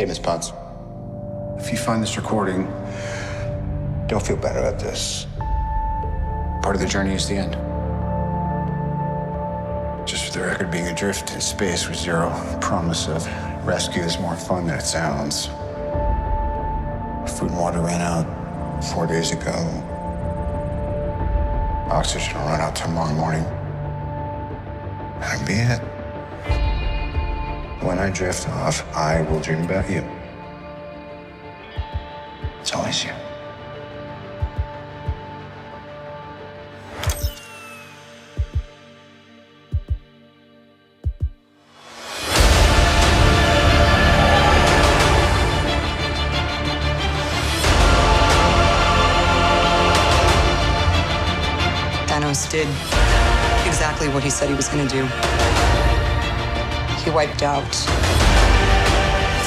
Hey, Miss Potts. If you find this recording, don't feel better about this. Part of the journey is the end. Just for the record, being adrift in space with zero promise of rescue is more fun than it sounds. Food and water ran out 4 days ago. Oxygen will run out tomorrow morning. That'll be it. When I drift off, I will dream about you. It's always you. Thanos did exactly what he said he was going to do. He wiped out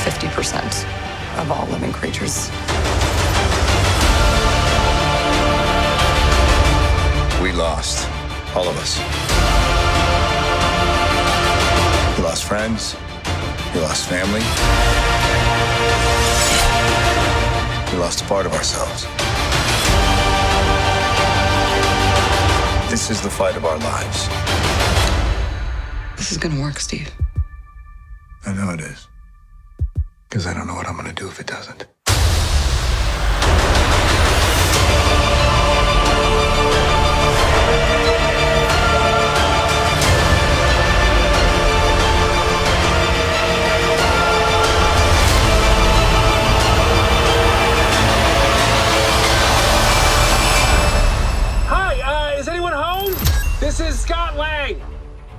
50% of all living creatures. We lost, all of us. We lost friends, we lost family, we lost a part of ourselves. This is the fight of our lives. This is going to work, Steve. I know it is. Because I don't know what I'm going to do if it doesn't. Hi, is anyone home? This is Scott Lang.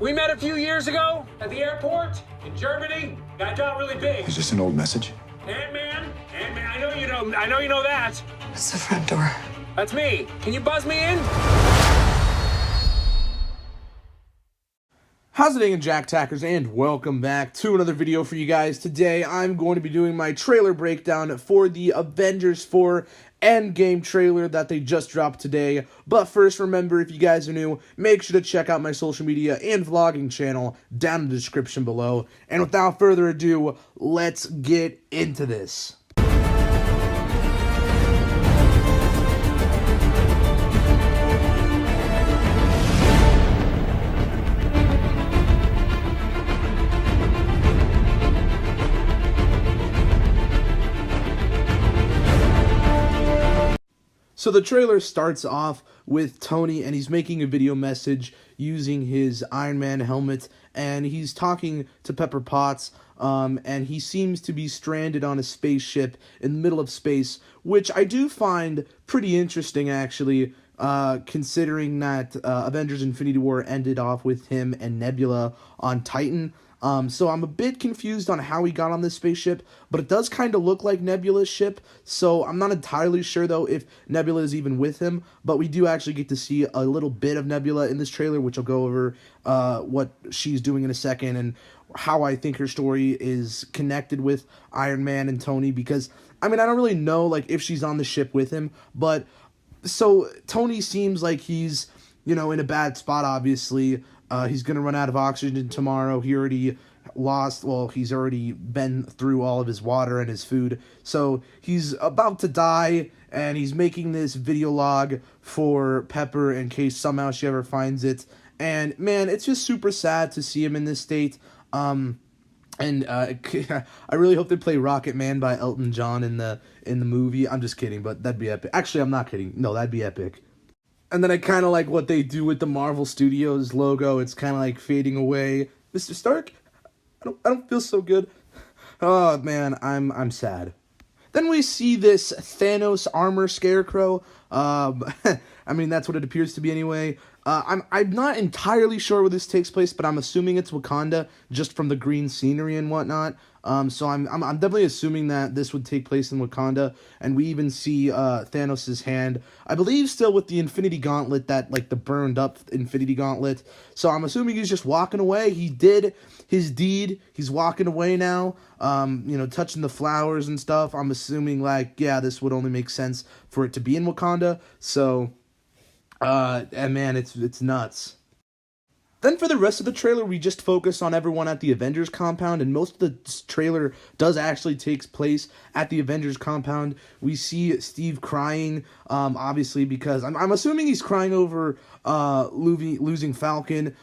We met a few years ago at the airport in Germany. I got really big. Is this an old message? Ant-Man, I know you know that. It's the front door. That's me. Can you buzz me in? How's it going, Jack Tackers, and welcome back to another video for you guys. Today, I'm going to be doing my trailer breakdown for the Avengers 4 Endgame trailer that they just dropped today. But first, remember, if you guys are new, make sure to check out my social media and vlogging channel down in the description below. And without further ado, let's get into this. So the trailer starts off with Tony, and he's making a video message using his Iron Man helmet, and he's talking to Pepper Potts, and he seems to be stranded on a spaceship in the middle of space, which I do find pretty interesting, actually, considering that Avengers Infinity War ended off with him and Nebula on Titan. So I'm a bit confused on how he got on this spaceship, but it does kind of look like Nebula's ship, so I'm not entirely sure, though, if Nebula is even with him, but we do actually get to see a little bit of Nebula in this trailer, which I'll go over what she's doing in a second, and how I think her story is connected with Iron Man and Tony, because, I mean, I don't really know, like, if she's on the ship with him, but, so, Tony seems like he's, you know, in a bad spot, obviously. He's going to run out of oxygen tomorrow. He already he's already been through all of his water and his food. So he's about to die, and he's making this video log for Pepper in case somehow she ever finds it. And, man, it's just super sad to see him in this state. I really hope they play Rocket Man by Elton John in the movie. I'm just kidding, but that'd be epic. Actually, I'm not kidding. No, that'd be epic. And then I kind of like what they do with the Marvel Studios logo. It's kind of like fading away. Mr. Stark, I don't feel so good. Oh man, I'm sad. Then we see this Thanos armor scarecrow. I mean, that's what it appears to be anyway. I'm not entirely sure where this takes place, but I'm assuming it's Wakanda, just from the green scenery and whatnot. So I'm definitely assuming that this would take place in Wakanda, and we even see Thanos' hand, I believe, still with the Infinity Gauntlet, that, like, the burned up Infinity Gauntlet. So I'm assuming he's just walking away. He did his deed. He's walking away now, you know, touching the flowers and stuff. I'm assuming, like, yeah, this would only make sense for it to be in Wakanda. So, and man, it's nuts. Then for the rest of the trailer, we just focus on everyone at the Avengers Compound, and most of the trailer does actually take place at the Avengers Compound. We see Steve crying, obviously, because I'm assuming he's crying over losing Falcon.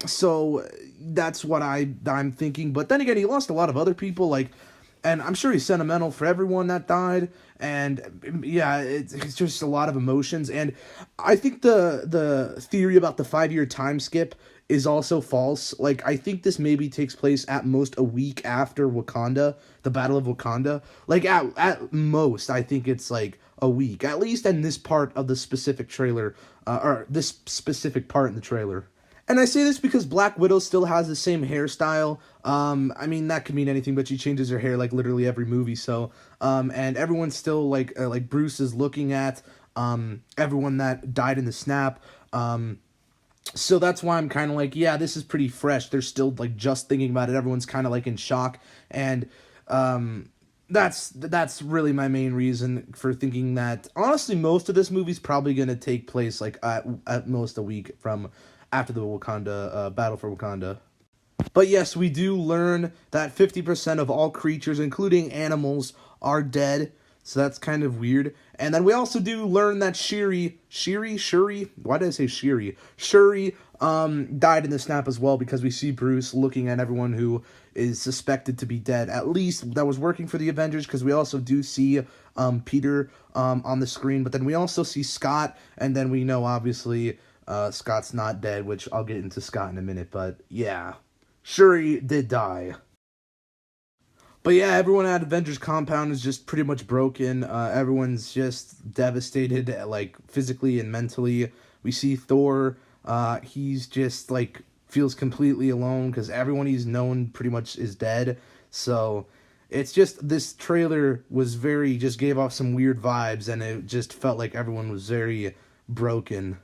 So that's what I'm thinking. But then again, he lost a lot of other people, and I'm sure he's sentimental for everyone that died. And yeah, it's just a lot of emotions. And I think the theory about the 5-year time skip is also false. I think this maybe takes place at most a week after Wakanda, the Battle of Wakanda. At most, I think it's a week, at least in this part of the specific trailer, or this specific part in the trailer. And I say this because Black Widow still has the same hairstyle. I mean, that could mean anything, but she changes her hair literally every movie. So, and everyone's still like Bruce is looking at everyone that died in the snap. So that's why I'm kind of yeah, this is pretty fresh. They're still just thinking about it. Everyone's kind of in shock, and that's really my main reason for thinking that. Honestly, most of this movie's probably gonna take place at most a week from after the Wakanda battle for Wakanda. But yes, we do learn that 50% of all creatures, including animals, are dead. So that's kind of weird. And then we also do learn that Shuri, why did I say Shuri? Shuri died in the snap as well, because we see Bruce looking at everyone who is suspected to be dead, at least that was working for the Avengers, because we also do see Peter on the screen, but then we also see Scott, and then we know obviously Scott's not dead, which I'll get into Scott in a minute, but yeah, Shuri did die. But yeah, everyone at Avengers Compound is just pretty much broken. Everyone's just devastated, physically and mentally. We see Thor. He's just feels completely alone because everyone he's known pretty much is dead. So it's just, this trailer was just gave off some weird vibes, and it just felt like everyone was very broken.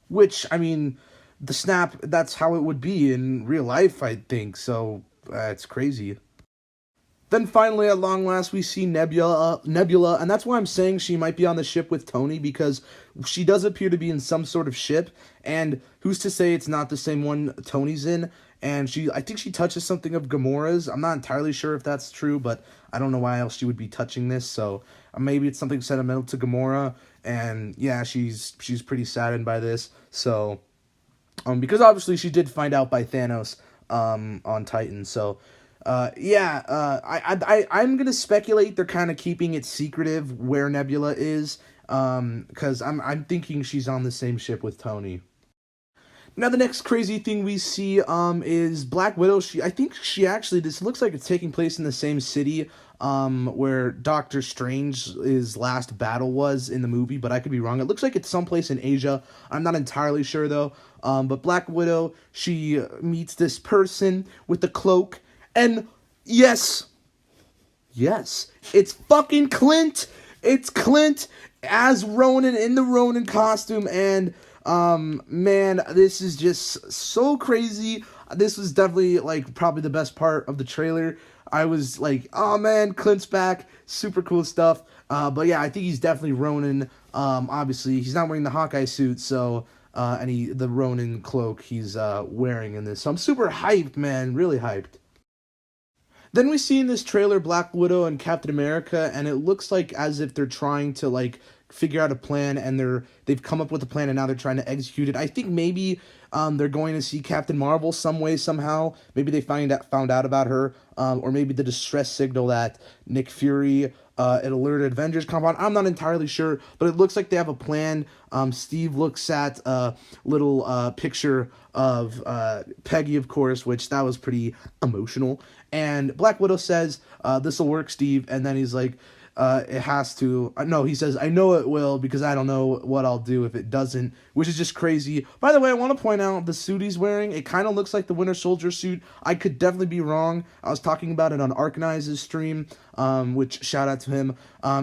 Which, I mean, the snap, that's how it would be in real life, I think. So it's crazy. Then finally, at long last, we see Nebula, and that's why I'm saying she might be on the ship with Tony, because she does appear to be in some sort of ship, and who's to say it's not the same one Tony's in, and I think she touches something of Gamora's. I'm not entirely sure if that's true, but I don't know why else she would be touching this, so maybe it's something sentimental to Gamora, and yeah, she's pretty saddened by this, so, because obviously she did find out by Thanos, on Titan, so, I'm gonna speculate they're kind of keeping it secretive where Nebula is, because I'm thinking she's on the same ship with Tony. Now the next crazy thing we see is Black Widow. I think this looks like it's taking place in the same city where Doctor Strange's last battle was in the movie, but I could be wrong. It looks like it's someplace in Asia. I'm not entirely sure though. But Black Widow, she meets this person with the cloak. And yes, it's fucking Clint. It's Clint as Ronin in the Ronin costume, and man, this is just so crazy. This was definitely probably the best part of the trailer. I was oh man, Clint's back, super cool stuff. But yeah, I think he's definitely Ronin. Obviously he's not wearing the Hawkeye suit, so and the Ronin cloak he's wearing in this. So I'm super hyped, man, really hyped. Then we see in this trailer Black Widow and Captain America, and it looks as if they're trying to figure out a plan, and they've come up with a plan, and now they're trying to execute it. I think maybe they're going to see Captain Marvel some way, somehow. Maybe they found out about her, or maybe the distress signal that Nick Fury it alerted Avengers Compound. I'm not entirely sure, but it looks like they have a plan. Steve looks at a little picture of Peggy, of course, which that was pretty emotional. And Black Widow says, "This'll work, Steve." And then he's like, "It has to." No, he says, "I know it will, because I don't know what I'll do if it doesn't," which is just crazy. By the way, I want to point out the suit he's wearing. It kind of looks like the Winter Soldier suit. I could definitely be wrong. I was talking about it on Arknize's stream, which shout out to him.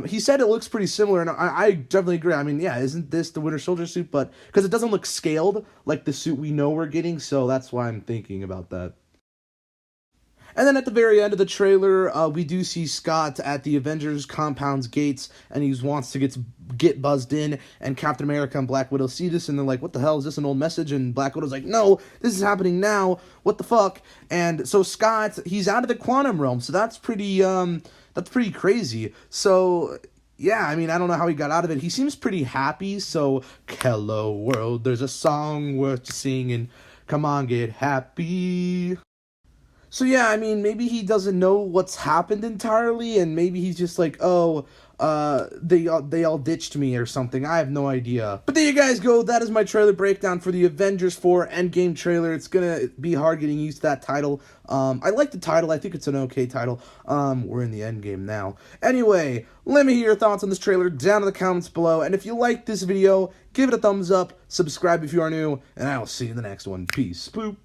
He said it looks pretty similar, and I definitely agree. I mean, yeah, isn't this the Winter Soldier suit? But because it doesn't look scaled like the suit we know we're getting, so that's why I'm thinking about that. And then at the very end of the trailer, we do see Scott at the Avengers Compound's gates, and he wants to get buzzed in, and Captain America and Black Widow see this, and they're like, what the hell, is this an old message? And Black Widow's like, no, this is happening now, what the fuck? And so Scott, he's out of the quantum realm, so that's pretty crazy. So, yeah, I mean, I don't know how he got out of it. He seems pretty happy, so, hello world, there's a song worth singing, come on, get happy. So yeah, I mean, maybe he doesn't know what's happened entirely, and maybe he's just like, oh, they all ditched me or something. I have no idea. But there you guys go. That is my trailer breakdown for the Avengers 4 Endgame trailer. It's gonna be hard getting used to that title. I like the title. I think it's an okay title. We're in the Endgame now. Anyway, let me hear your thoughts on this trailer down in the comments below. And if you like this video, give it a thumbs up, subscribe if you are new, and I will see you in the next one. Peace. Boop.